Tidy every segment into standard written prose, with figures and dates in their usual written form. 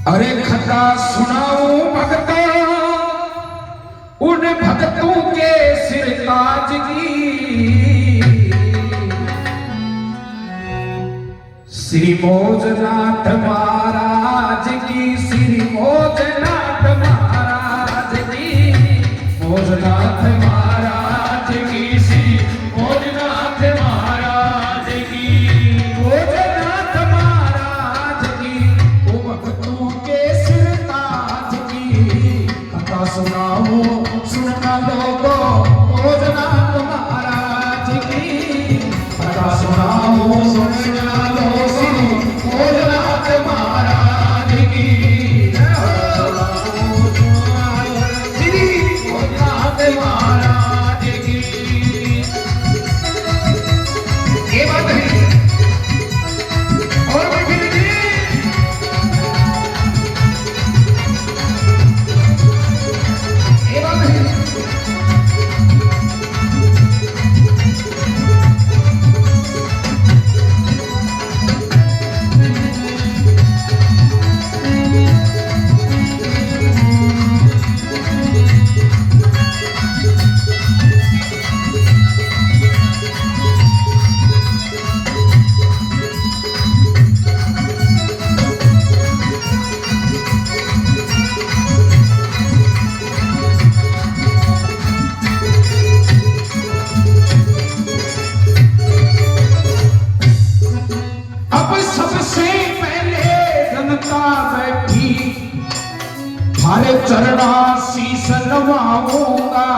अरे खता सुनाऊं भगता उन भक्तों के सिर ताज की। श्री मौजनाथ महाराज की, श्री मौजनाथ महाराज की, मौजनाथ महाराज की, श्री मौजनाथ महाराज की, मौजनाथ महाराज की, ओ भक्तों के सिर ताज की। कथा सुनाओ सुनना लोगों मौजनाथ महाराज की। कथा सुनाओ सुनना लो श्री मौजनाथ महाराज की। श्री मौजनाथ महाराज की। ये बात है और भी ये बात है। हरे चरणा शीस नवाऊंगा।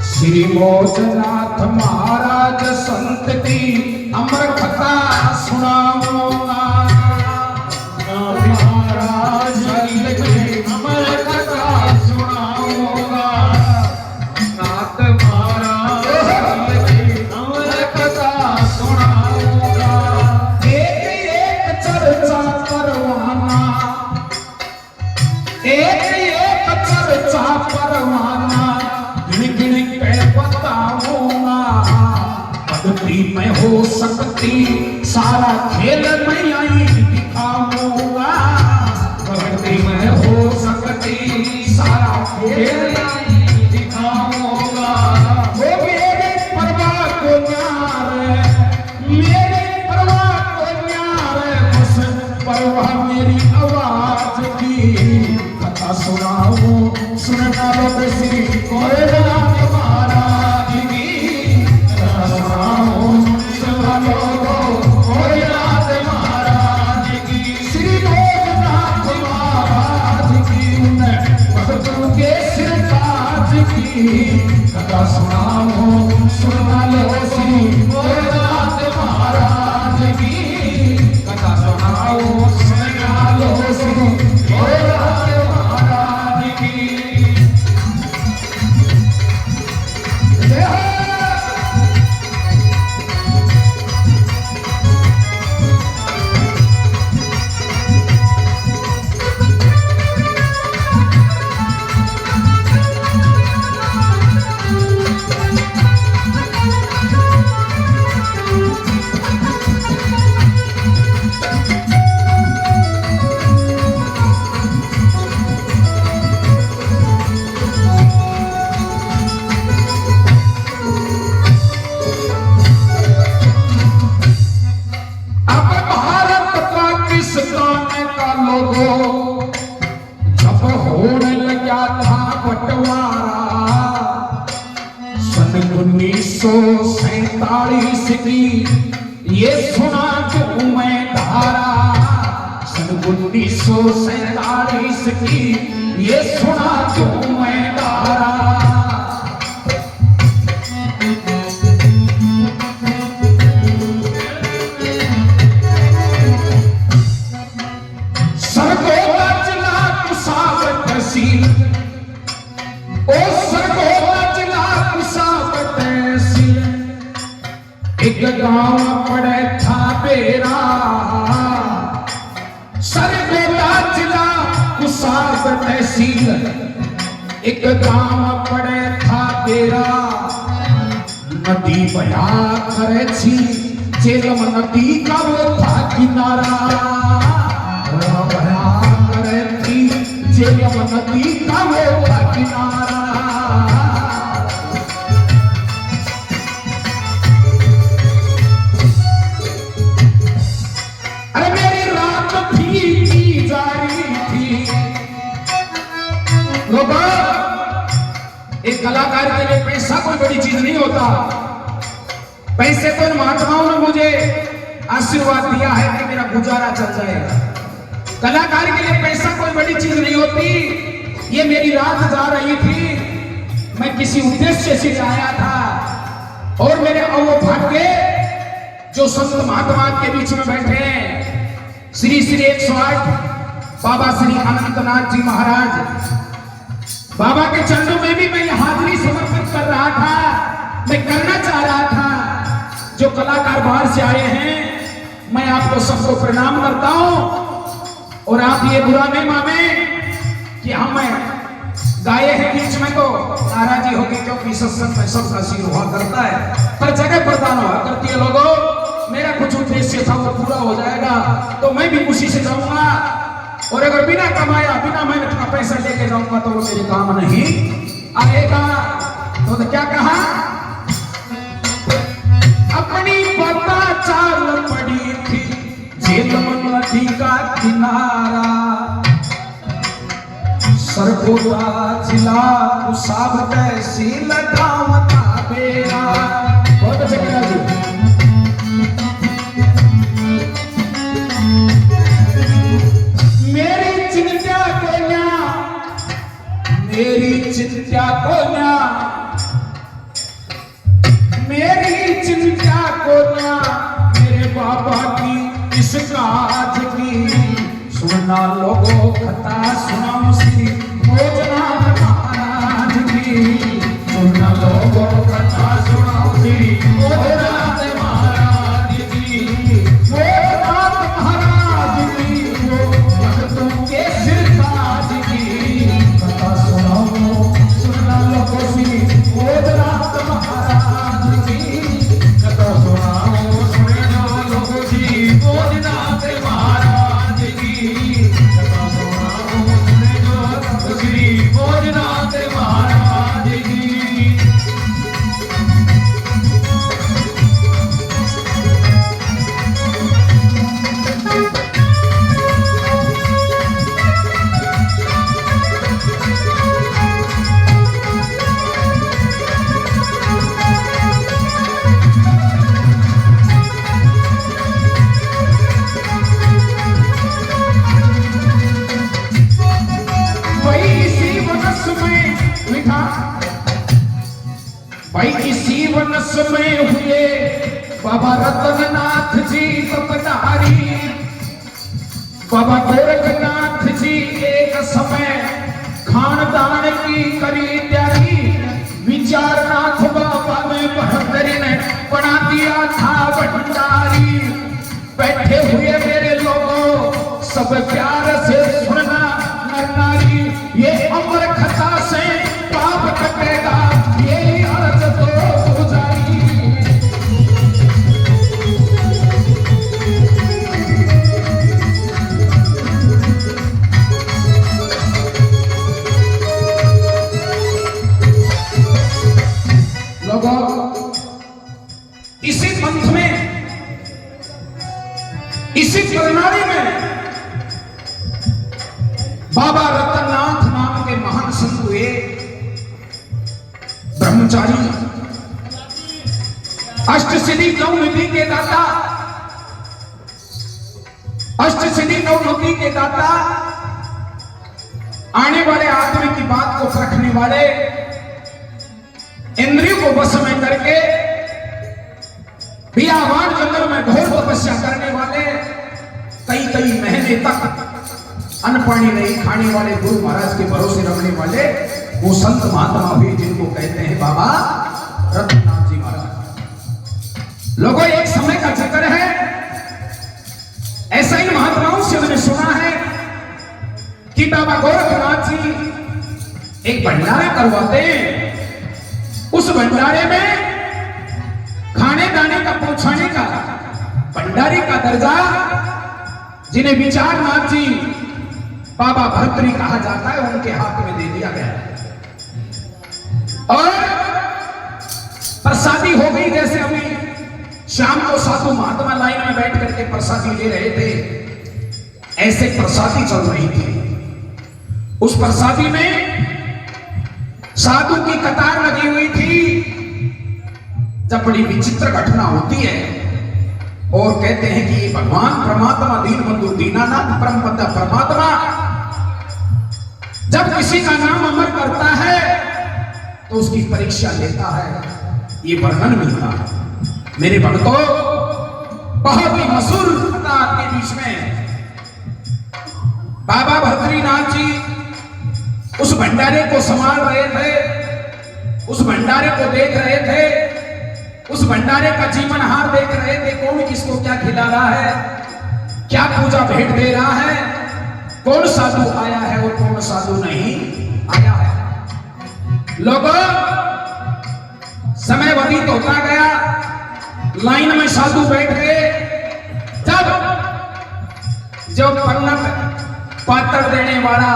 श्री मौजनाथ महाराज संत की अमर कथा सुनाऊंगा। महाराज की अमर कथा सुनाऊंगा। नाथ महाराज की अमर कथा सुनाऊंगा। एक एक चर्चा करवाना, एक एक चर्चा परवाना, गिन गिन के बताऊंगा। भक्ति में हो सकती सारा खेल मैं आई दिखाऊंगा। भक्ति में हो सकती सारा खेल आई दिखाऊंगा। वो मेरे परवाह को न्यारे, मेरे परवाह को न्यारे, बस परवाह मेरी आवाज की। कथा सुनाओ सुनना लो श्री मौजनाथ महाराज की। कथा सुनाओ सुनना लो मौजनाथ महाराज की। श्री मौजनाथ महाराज की उन भक्तों के सिर ताज की। कथा सुनाओ सुनना लो श्री मौजनाथ महाराज की। कथा सुनाओ सुनना लो श्री मौजनाथ महाराज की। जब होने लगा था बंटवारा सन 1947 की, ये सुना क्यों मैं धारा। सन 1947 की, ये सुना क्यों मैं धारा। एक गांव पड़े था बेरा, सरगोदा जिला कुसाब तहसील। एक गांव पड़े था बेरा, नदी बया करे थी, जेलम नदी का वो था किनारा। झेलम नदी का वो किनारा। अरे मेरी रात फीकी जा रही थी। लोगों, एक कलाकार के लिए पैसा कोई बड़ी चीज नहीं होता। पैसे तो इन महात्माओं ने मुझे आशीर्वाद दिया है कि मेरा गुजारा चल जाएगा। कलाकार के लिए पैसा कोई बड़ी चीज नहीं होती। ये मेरी रात जा रही थी, मैं किसी उद्देश्य से आया था और मेरे वो भाग्य जो संत महात्मा के बीच में बैठे हैं, श्री श्री 108 बाबा श्री अनंतनाथ जी महाराज, बाबा के चरणों में भी मैं हाजिरी समर्पित कर रहा था, मैं करना चाह रहा था। जो कलाकार बाहर से आए हैं, मैं आपको सबको प्रणाम करता हूं और आप ये बुरा नहीं माने कि हम गाये हैं बीच में तो नाराजी होगी, क्योंकि सत्संग में सबका सिर हुआ करता है, पर जगह प्रदान हुआ करती है। लोगों, मेरा कुछ उद्देश्य था वो पूरा हो जाएगा तो मैं भी खुशी से जाऊंगा, और अगर बिना कमाया बिना मेहनत का पैसा लेके जाऊंगा तो वो मेरे काम नहीं आएगा। तो क्या कहा, अपनी पता चाल पड़ी थी झेलम नदी का किनारा, सरकोता जिला उसाब कैसी लगावता बेरा। बहुत अच्छा किया जी। मेरी चिंता कोन्या, मेरी चिंता कोन्या, मेरी चिंता कोन्या, मेरे बाबा की इस काज की। सुनना लोगों कथा सुनाओ श्री भोजनाथ महाराज की। सुनना लोगों कथा सुनाओ श्री भोजनाथ महाराज की। भोजनाथ महाराज की वो भक्तों के सिरताज की कथा सुनाओ। सुनना लोगों श्री भोजनाथ महाराज की कथा सुनाओ। सुनना लोगों श्री भोजनाथ महाराज की कथा सुनाओ। सुनना श्री भोजनाथ महाराज की। भाई इसी वनस में हुए बाबा रतननाथ जी पधारी। बाबा गोरखनाथ जी एक समय खानदान की करी तैयारी। विचारनाथ बाबा ने 72 ने बना दिया था भंडारी। बैठे हुए मेरे लोगों सब प्यार से सुनना नर नारी, ये अमर कथा से पाप कटेगा, ये अर्ज तो गुजारी। लोगों, इसी पंथ में, इसी प्रणाली में बाबा रतननाथ नाम के महान संत हुए, ब्रह्मचारी, अष्ट सिद्धि नौ निधि के दाता, अष्ट सिद्धि नौ निधि के दाता, आने वाले आदमी की बात को रखने वाले, इंद्रियों को वश में करके बियावान जंगल में घोर तपस्या करने वाले, कई कई महीने तक अन्न पानी नहीं खाने वाले गुरु महाराज के भरोसे रखने वाले वो संत महात्मा भी, जिनको कहते हैं बाबा रतननाथ जी महाराज। लोगों, एक समय का चक्कर है, ऐसा ही महात्माओं से मैंने सुना है कि बाबा गोरखनाथ जी एक भंडारा करवाते हैं। उस भंडारे में खाने दाने का पहुंचाने का भंडारी का दर्जा जिन्हें विचारनाथ जी बाबा भर्तृ कहा जाता है, उनके हाथ में दे दिया गया। और प्रसादी हो गई। जैसे अभी शाम को साधु महात्मा लाइन में बैठ करके प्रसादी ले रहे थे, ऐसे प्रसादी चल रही थी। उस प्रसादी में साधु की कतार लगी हुई थी। जब बड़ी विचित्र घटना होती है और कहते हैं कि ये भगवान परमात्मा दीन बंधु दीनानाथ परम पद परमात्मा जब किसी का नाम अमर करता है तो उसकी परीक्षा लेता है, ये वर्णन मिलता है। मेरे भक्तों, बहुत ही मशहूर कथा आपके बीच में, बाबा भद्रीनाथ जी उस भंडारे को संभाल रहे थे, उस भंडारे को देख रहे थे, उस भंडारे का जीवनहार देख रहे थे। कौन किसको क्या खिला रहा है, क्या पूजा भेंट दे रहा है, कौन साधु आया है और कौन साधु नहीं आया है। लोगों, समय व्यतीत होता गया, लाइन में साधु बैठ गए। जब पन्नत पात्र देने वाला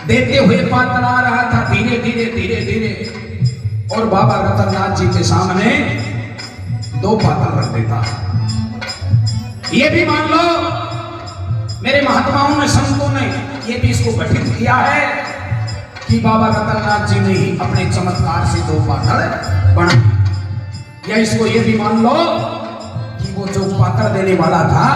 देते हुए पात्र आ रहा था, धीरे धीरे धीरे धीरे, और बाबा रतननाथ जी के सामने 2 पात्र रख देता। ये भी मान लो मेरे महात्माओं ने, संतों ने ये भी इसको गठित किया है कि बाबा रतननाथ जी ने ही अपने चमत्कार से 2 पात्र बना, या इसको ये भी मान लो कि वो जो पात्र देने वाला था